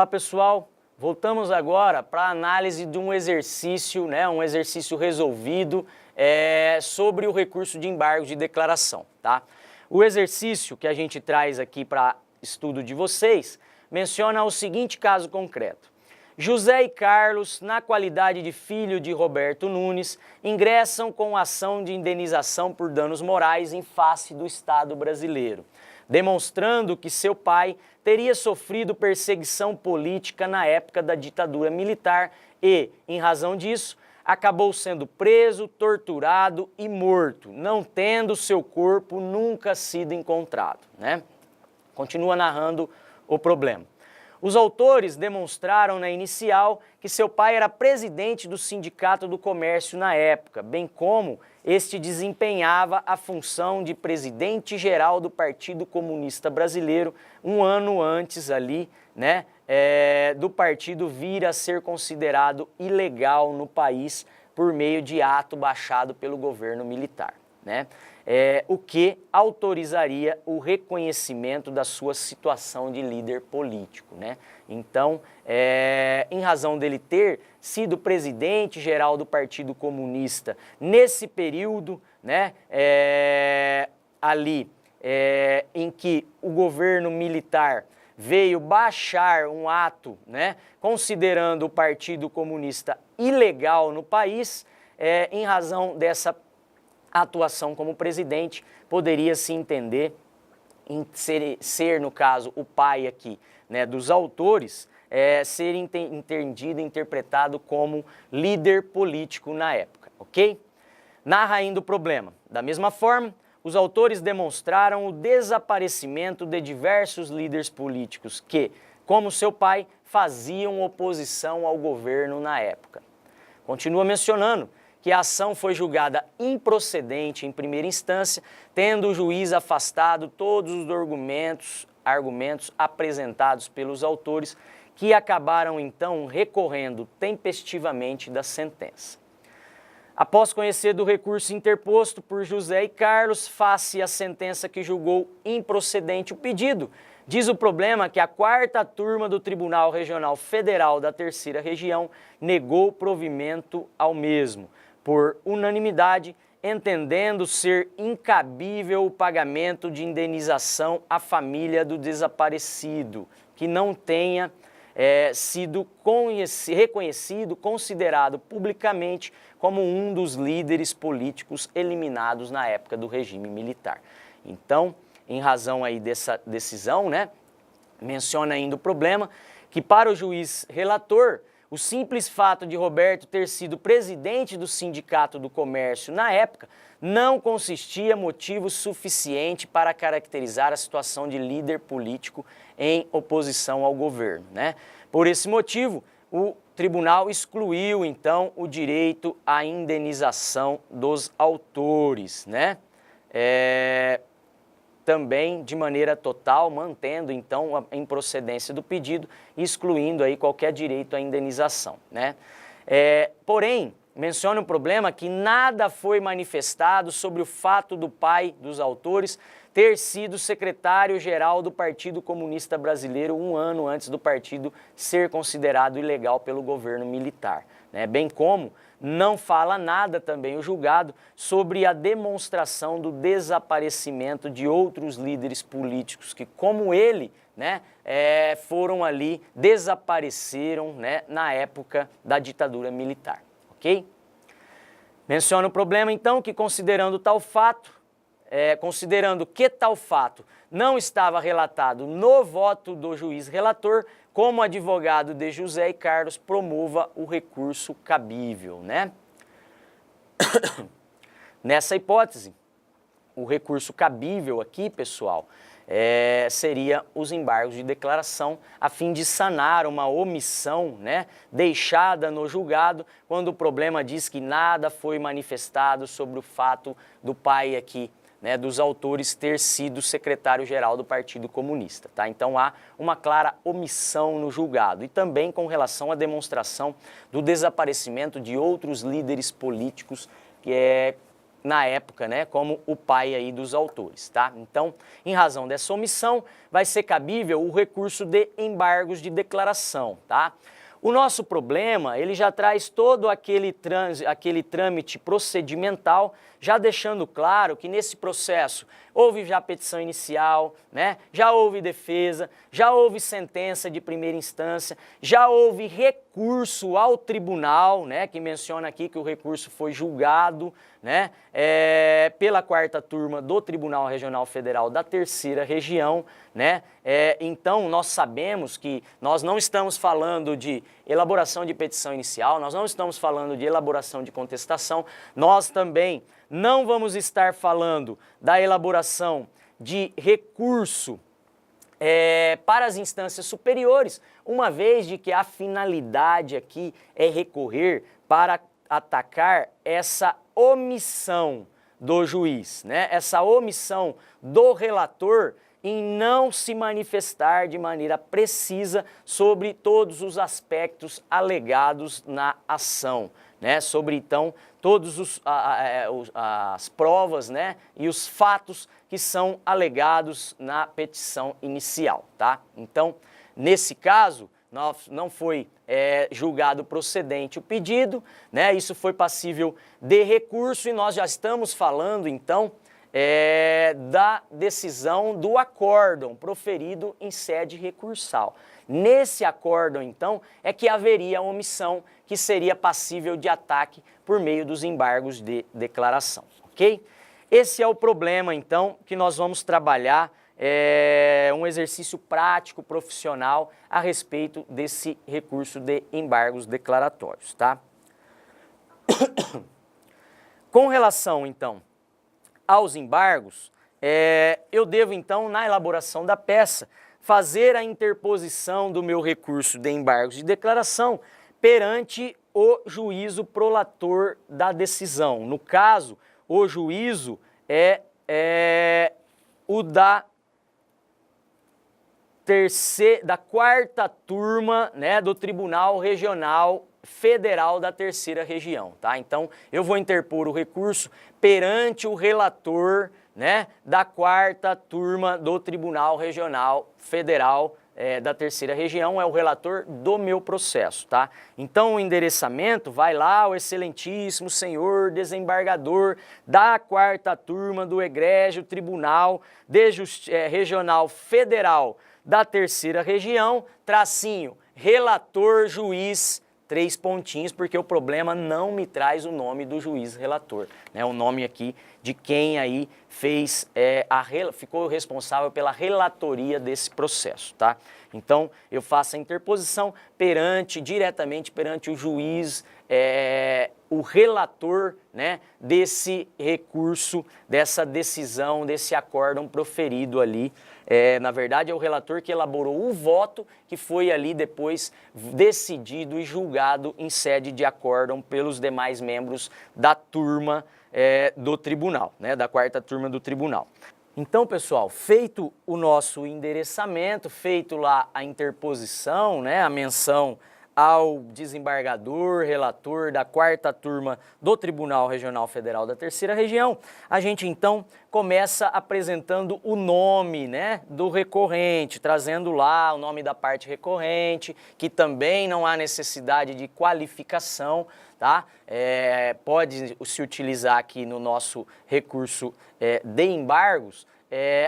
Olá pessoal, voltamos agora para a análise de um exercício, um exercício resolvido sobre o recurso de embargo de declaração, tá? O exercício que a gente traz aqui para estudo de vocês menciona o seguinte caso concreto. José e Carlos, na qualidade de filho de Roberto Nunes, ingressam com ação de indenização por danos morais em face do Estado brasileiro, demonstrando que seu pai teria sofrido perseguição política na época da ditadura militar e, em razão disso, acabou sendo preso, torturado e morto, não tendo seu corpo nunca sido encontrado, né? Continua narrando o problema. Os autores demonstraram na inicial que seu pai era presidente do Sindicato do Comércio na época, bem como este desempenhava a função de presidente-geral do Partido Comunista Brasileiro um ano antes ali, do partido vir a ser considerado ilegal no país por meio de ato baixado pelo governo militar, o que autorizaria o reconhecimento da sua situação de líder político, Então, em razão dele ter sido presidente-geral do Partido Comunista nesse período, em que o governo militar veio baixar um ato, considerando o Partido Comunista ilegal no país, em razão dessa atuação como presidente, poderia se entender em ser, no caso, o pai aqui, dos autores, ser entendido, interpretado como líder político na época, ok? Narra ainda o problema. Da mesma forma, os autores demonstraram o desaparecimento de diversos líderes políticos que, como seu pai, faziam oposição ao governo na época. Continua mencionando que a ação foi julgada improcedente em primeira instância, tendo o juiz afastado todos os argumentos apresentados pelos autores, que acabaram então recorrendo tempestivamente da sentença. Após conhecer do recurso interposto por José e Carlos, face à sentença que julgou improcedente o pedido, diz o problema que a 4ª turma do Tribunal Regional Federal da 3ª Região negou provimento ao mesmo, por unanimidade, entendendo ser incabível o pagamento de indenização à família do desaparecido, que não tenha sido reconhecido, considerado publicamente como um dos líderes políticos eliminados na época do regime militar. Então, em razão aí dessa decisão, menciona ainda o problema que para o juiz relator, o simples fato de Roberto ter sido presidente do Sindicato do Comércio na época não consistia motivo suficiente para caracterizar a situação de líder político em oposição ao governo, Por esse motivo, o tribunal excluiu, então, o direito à indenização dos autores, também de maneira total, mantendo então a improcedência do pedido, excluindo aí qualquer direito à indenização, Porém, menciona o problema que nada foi manifestado sobre o fato do pai dos autores ter sido secretário-geral do Partido Comunista Brasileiro um ano antes do partido ser considerado ilegal pelo governo militar, Bem como não fala nada também o julgado sobre a demonstração do desaparecimento de outros líderes políticos que, como ele, foram ali, desapareceram, na época da ditadura militar, ok? Menciona o problema, então, que considerando que tal fato não estava relatado no voto do juiz relator, como advogado de José e Carlos promova o recurso cabível, Nessa hipótese, o recurso cabível aqui, pessoal, seria os embargos de declaração, a fim de sanar uma omissão, deixada no julgado, quando o problema diz que nada foi manifestado sobre o fato do pai aqui, dos autores ter sido secretário-geral do Partido Comunista, Então há uma clara omissão no julgado e também com relação à demonstração do desaparecimento de outros líderes políticos na época, né, como o pai aí dos autores, tá? Então, em razão dessa omissão, vai ser cabível o recurso de embargos de declaração, tá? O nosso problema, ele já traz todo aquele trâmite procedimental, já deixando claro que nesse processo houve já petição inicial, né? Já houve defesa, já houve sentença de primeira instância, já houve recurso ao tribunal, né? Que menciona aqui que o recurso foi julgado, né? Pela 4ª turma do Tribunal Regional Federal da 3ª Região, né? Então, nós sabemos que nós não estamos falando de elaboração de petição inicial, nós não estamos falando de elaboração de contestação, nós também não vamos estar falando da elaboração de recurso para as instâncias superiores, uma vez de que a finalidade aqui é recorrer para atacar essa omissão do juiz, né? Essa omissão do relator em não se manifestar de maneira precisa sobre todos os aspectos alegados na ação, né? Sobre, então, todas as provas, né? E os fatos que são alegados na petição inicial, tá? Então, nesse caso, não foi julgado procedente o pedido, né? Isso foi passível de recurso e nós já estamos falando, então, da decisão do acórdão proferido em sede recursal. Nesse acórdão, então, é que haveria omissão que seria passível de ataque por meio dos embargos de declaração, ok? Esse é o problema, então, que nós vamos trabalhar, um exercício prático, profissional, a respeito desse recurso de embargos declaratórios, tá? Com relação, então, aos embargos, eu devo, então, na elaboração da peça, fazer a interposição do meu recurso de embargos de declaração perante o juízo prolator da decisão. No caso, o juízo é o da 4ª turma, né, do Tribunal Regional Federal da 3ª Região, tá? Então, eu vou interpor o recurso perante o relator, né, da 4ª turma do Tribunal Regional Federal da 3ª Região, é o relator do meu processo, tá? Então, o endereçamento vai lá ao excelentíssimo senhor desembargador da 4ª turma do Egrégio Tribunal Regional Federal da 3ª Região, tracinho, relator, juiz, 3 pontinhos, porque o problema não me traz o nome do juiz relator, né? O nome aqui de quem aí fez, ficou responsável pela relatoria desse processo, tá? Então, eu faço a interposição diretamente perante o juiz, o relator, né, desse recurso, dessa decisão, desse acórdão proferido ali. Na verdade, é o relator que elaborou o voto que foi ali depois decidido e julgado em sede de acórdão pelos demais membros da turma do tribunal, né, da 4ª turma do tribunal. Então, pessoal, feito o nosso endereçamento, feito lá a interposição, né, a menção ao desembargador, relator da 4ª turma do Tribunal Regional Federal da 3ª Região, a gente então começa apresentando o nome, né, do recorrente, trazendo lá o nome da parte recorrente, que também não há necessidade de qualificação, tá? Pode se utilizar aqui no nosso recurso de embargos,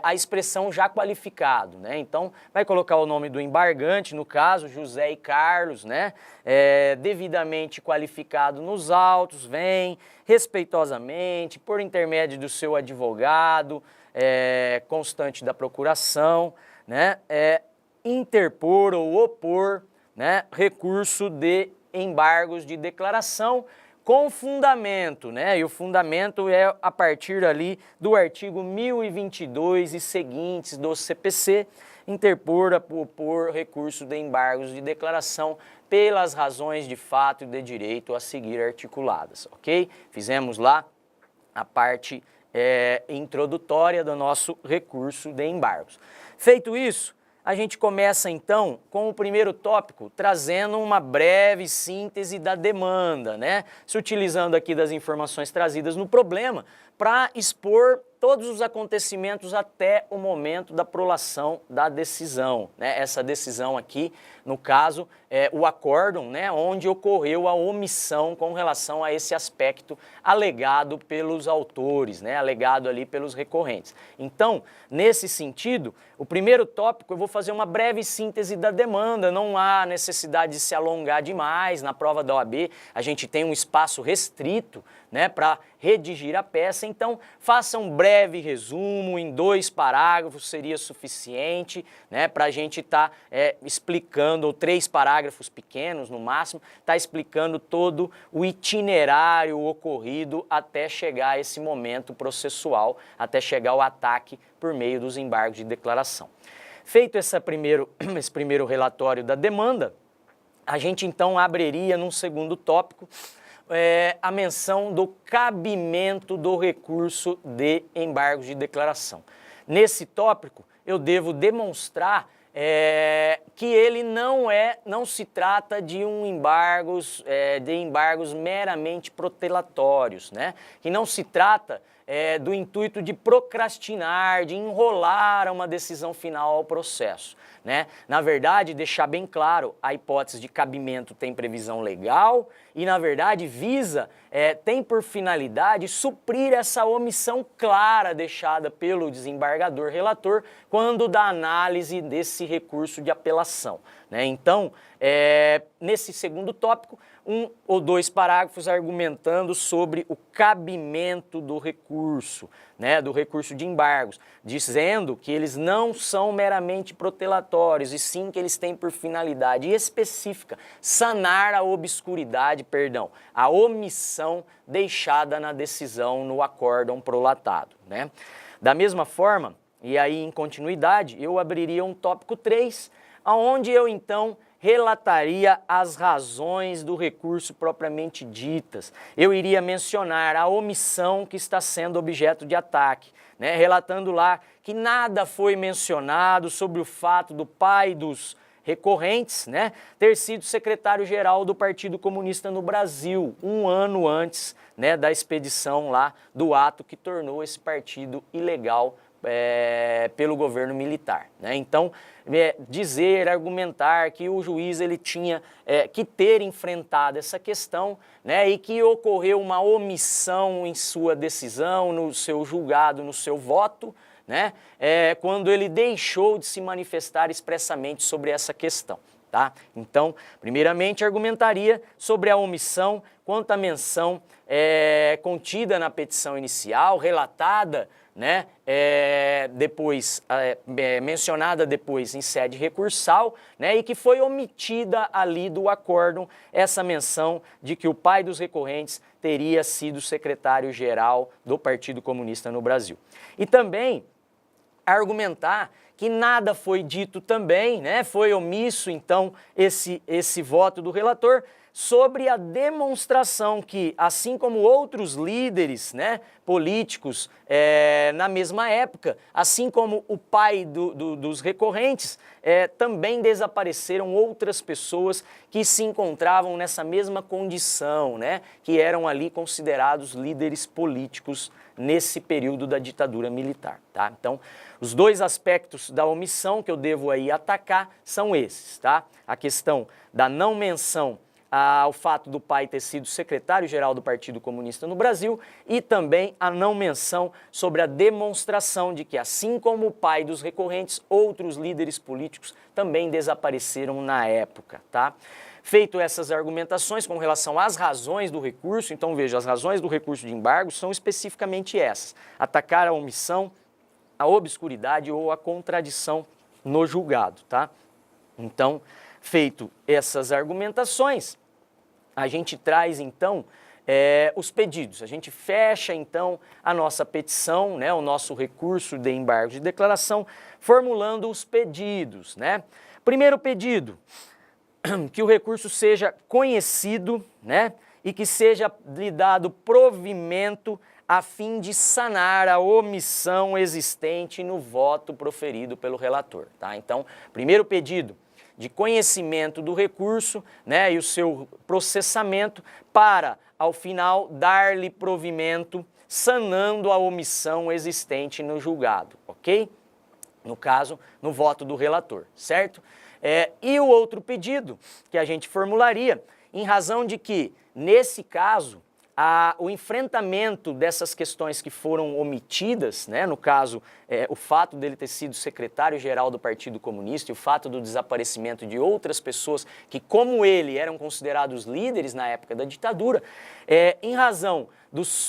a expressão já qualificado, né? Então, vai colocar o nome do embargante, no caso, José e Carlos, né? Devidamente qualificado nos autos, vem respeitosamente, por intermédio do seu advogado, constante da procuração, né? Interpor ou opor, né, recurso de embargos de declaração com fundamento, né? E o fundamento é a partir ali do artigo 1022 e seguintes do CPC, interpor, opor recurso de embargos de declaração pelas razões de fato e de direito a seguir articuladas, ok? Fizemos lá a parte introdutória do nosso recurso de embargos. Feito isso, a gente começa então com o primeiro tópico, trazendo uma breve síntese da demanda, né? Se utilizando aqui das informações trazidas no problema para expor todos os acontecimentos até o momento da prolação da decisão, né? Essa decisão aqui, no caso, é o acórdão, né? Onde ocorreu a omissão com relação a esse aspecto alegado pelos autores, né? Alegado ali pelos recorrentes. Então, nesse sentido, o primeiro tópico eu vou fazer uma breve síntese da demanda, não há necessidade de se alongar demais. Na prova da OAB a gente tem um espaço restrito, né, para redigir a peça, então faça um breve resumo em 2 parágrafos, seria suficiente, né, para a gente estar explicando, ou 3 parágrafos pequenos no máximo, tá explicando todo o itinerário ocorrido até chegar a esse momento processual, até chegar ao ataque por meio dos embargos de declaração. Feito esse primeiro relatório da demanda, a gente então abriria num segundo tópico a menção do cabimento do recurso de embargos de declaração. Nesse tópico, eu devo demonstrar que ele não se trata de embargos meramente protelatórios, né? Que não se trata do intuito de procrastinar, de enrolar uma decisão final ao processo, né? Na verdade, deixar bem claro, a hipótese de cabimento tem previsão legal e, na verdade, tem por finalidade suprir essa omissão clara deixada pelo desembargador relator quando da análise desse recurso de apelação, né? Então, nesse segundo tópico, 1 ou 2 parágrafos argumentando sobre o cabimento do recurso, né, do recurso de embargos, dizendo que eles não são meramente protelatórios, e sim que eles têm por finalidade específica sanar a a omissão deixada na decisão no acórdão prolatado, né? Da mesma forma, e aí em continuidade, eu abriria um tópico 3, onde eu então relataria as razões do recurso propriamente ditas. Eu iria mencionar a omissão que está sendo objeto de ataque, né? Relatando lá que nada foi mencionado sobre o fato do pai dos recorrentes, né, ter sido secretário-geral do Partido Comunista no Brasil, 1 ano antes, né, da expedição lá do ato que tornou esse partido ilegal pelo governo militar, né? Então, argumentar que o juiz ele tinha que ter enfrentado essa questão, né, e que ocorreu uma omissão em sua decisão, no seu julgado, no seu voto, né, quando ele deixou de se manifestar expressamente sobre essa questão, tá? Então, primeiramente, argumentaria sobre a omissão quanto à menção contida na petição inicial, relatada, né, mencionada depois em sede recursal, né, e que foi omitida ali do acórdão essa menção de que o pai dos recorrentes teria sido secretário-geral do Partido Comunista no Brasil. E também argumentar que nada foi dito também, né, foi omisso então esse voto do relator, sobre a demonstração que, assim como outros líderes, né, políticos na mesma época, assim como o pai dos recorrentes, também desapareceram outras pessoas que se encontravam nessa mesma condição, né, que eram ali considerados líderes políticos nesse período da ditadura militar, tá? Então, os 2 aspectos da omissão que eu devo aí atacar são esses, tá? A questão da não menção ao fato do pai ter sido secretário-geral do Partido Comunista no Brasil e também a não menção sobre a demonstração de que, assim como o pai dos recorrentes, outros líderes políticos também desapareceram na época, tá? Feito essas argumentações com relação às razões do recurso, então veja, as razões do recurso de embargo são especificamente essas: atacar a omissão, a obscuridade ou a contradição no julgado, tá? Então, feito essas argumentações, a gente traz então os pedidos. A gente fecha então a nossa petição, né, o nosso recurso de embargo de declaração, formulando os pedidos, né? Primeiro pedido, que o recurso seja conhecido, né, e que seja lhe dado provimento a fim de sanar a omissão existente no voto proferido pelo relator, tá? Então, primeiro pedido de conhecimento do recurso, né, e o seu processamento para, ao final, dar-lhe provimento, sanando a omissão existente no julgado, ok? No caso, no voto do relator, certo? E o outro pedido que a gente formularia, em razão de que, nesse caso, o enfrentamento dessas questões que foram omitidas, né, no caso, o fato dele ter sido secretário-geral do Partido Comunista e o fato do desaparecimento de outras pessoas que, como ele, eram considerados líderes na época da ditadura, em razão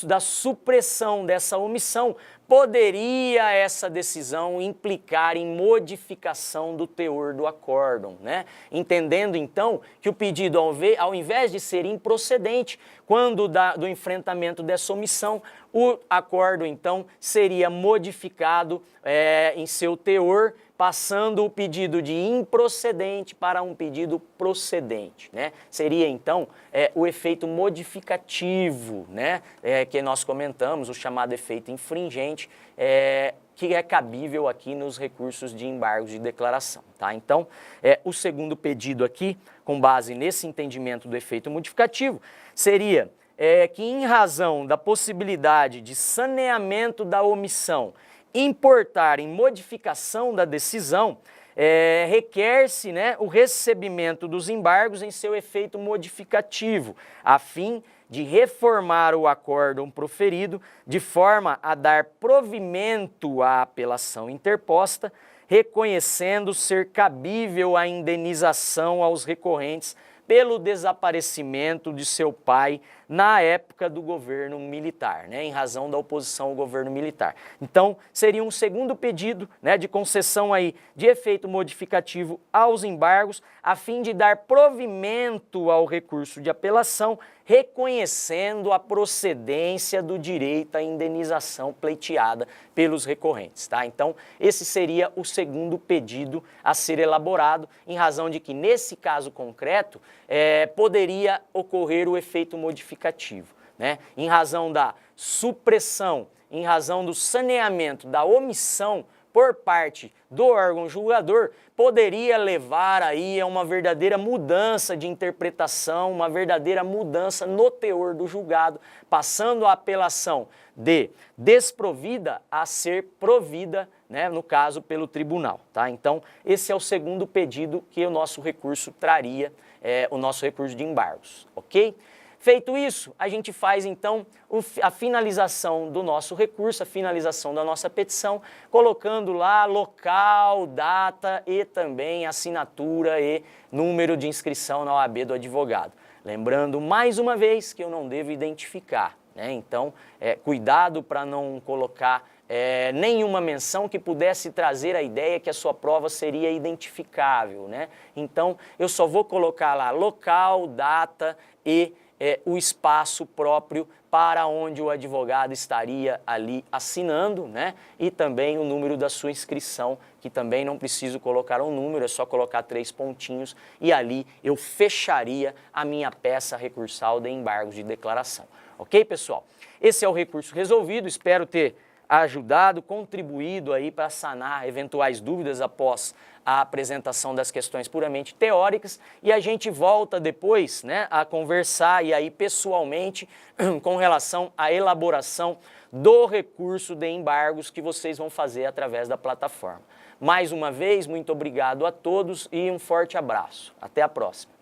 da supressão dessa omissão, poderia essa decisão implicar em modificação do teor do acórdão, né? Entendendo então que o pedido, ao invés de ser improcedente, quando do enfrentamento dessa omissão, o acórdão então seria modificado em seu teor, passando o pedido de improcedente para um pedido procedente, né? Seria então o efeito modificativo, né? Que nós comentamos, o chamado efeito infringente, que é cabível aqui nos recursos de embargos de declaração, tá? Então, o segundo pedido aqui, com base nesse entendimento do efeito modificativo, seria que em razão da possibilidade de saneamento da omissão importar em modificação da decisão, requer-se, né, o recebimento dos embargos em seu efeito modificativo, a fim de reformar o acórdão proferido de forma a dar provimento à apelação interposta, reconhecendo ser cabível a indenização aos recorrentes pelo desaparecimento de seu pai na época do governo militar, né, em razão da oposição ao governo militar. Então, seria um segundo pedido, né, de concessão aí de efeito modificativo aos embargos, a fim de dar provimento ao recurso de apelação, reconhecendo a procedência do direito à indenização pleiteada pelos recorrentes, tá? Então, esse seria o segundo pedido a ser elaborado, em razão de que, nesse caso concreto, poderia ocorrer o efeito modificativo, né? Em razão da supressão, em razão do saneamento, da omissão por parte do órgão julgador, poderia levar aí a uma verdadeira mudança de interpretação, uma verdadeira mudança no teor do julgado, passando a apelação de desprovida a ser provida, né, no caso, pelo tribunal, tá? Então, esse é o segundo pedido que o nosso recurso traria, o nosso recurso de embargos, ok? Feito isso, a gente faz então a finalização do nosso recurso, a finalização da nossa petição, colocando lá local, data e também assinatura e número de inscrição na OAB do advogado. Lembrando mais uma vez que eu não devo identificar, né? Então, cuidado para não colocar nenhuma menção que pudesse trazer a ideia que a sua prova seria identificável, né? Então, eu só vou colocar lá local, data e o espaço próprio para onde o advogado estaria ali assinando, né? E também o número da sua inscrição, que também não preciso colocar um número, é só colocar 3 pontinhos e ali eu fecharia a minha peça recursal de embargos de declaração. Ok, pessoal? Esse é o recurso resolvido, espero ter ajudado, contribuído aí para sanar eventuais dúvidas após a apresentação das questões puramente teóricas, e a gente volta depois, né, a conversar e aí pessoalmente com relação à elaboração do recurso de embargos que vocês vão fazer através da plataforma. Mais uma vez, muito obrigado a todos e um forte abraço. Até a próxima.